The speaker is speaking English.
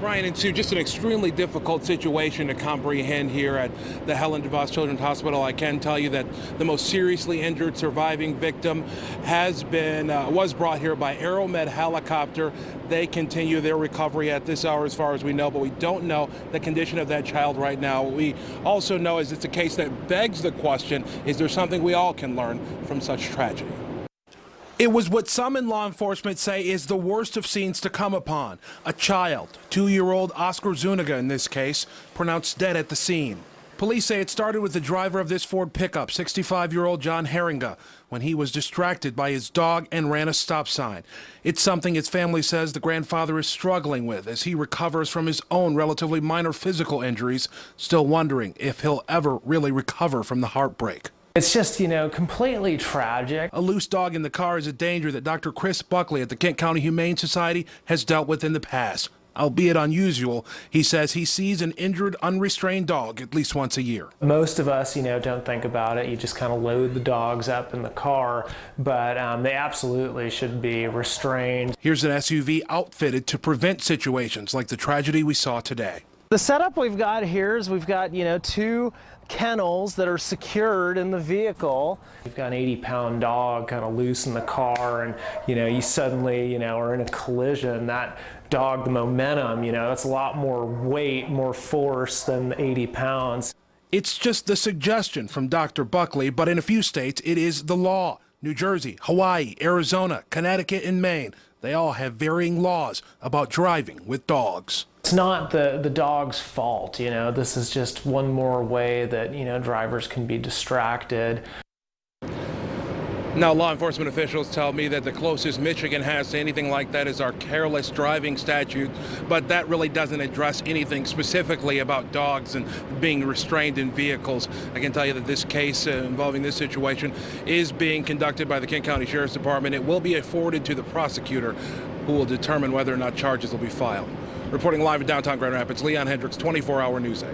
Brian and Sue, just an extremely difficult situation to comprehend here at the Helen DeVos Children's Hospital. I can tell you that the most seriously injured surviving victim was brought here by Aeromed helicopter. They continue their recovery at this hour as far as we know, but we don't know the condition of that child right now. What we also know is it's a case that begs the question, is there something we all can learn from such tragedy? It was what some in law enforcement say is the worst of scenes to come upon. A child, 2-year-old Oscar Zuniga in this case, pronounced dead at the scene. Police say it started with the driver of this Ford pickup, 65-year-old John Herringa, when he was distracted by his dog and ran a stop sign. It's something his family says the grandfather is struggling with as he recovers from his own relatively minor physical injuries, still wondering if he'll ever really recover from the heartbreak. It's just, completely tragic. A loose dog in the car is a danger that Dr. Chris Buckley at the Kent County Humane Society has dealt with in the past. Albeit unusual, he says he sees an injured, unrestrained dog at least once a year. Most of us, don't think about it. You just kind of load the dogs up in the car, but they absolutely should be restrained. Here's an SUV outfitted to prevent situations like the tragedy we saw today. The setup we've got here is we've got, 2 kennels that are secured in the vehicle. We've got an 80-pound dog kind of loose in the car, and, you suddenly, are in a collision. That dog, the momentum, that's a lot more weight, more force than 80 pounds. It's just the suggestion from Dr. Buckley, but in a few states, it is the law. New Jersey, Hawaii, Arizona, Connecticut, and Maine. They all have varying laws about driving with dogs. It's not the dog's fault, this is just one more way that, drivers can be distracted. Now, law enforcement officials tell me that the closest Michigan has to anything like that is our careless driving statute, but that really doesn't address anything specifically about dogs and being restrained in vehicles. I can tell you that this case involving this situation is being conducted by the Kent County Sheriff's Department. It will be forwarded to the prosecutor, who will determine whether or not charges will be filed. Reporting live in downtown Grand Rapids, Leon Hendricks, 24-Hour News 8.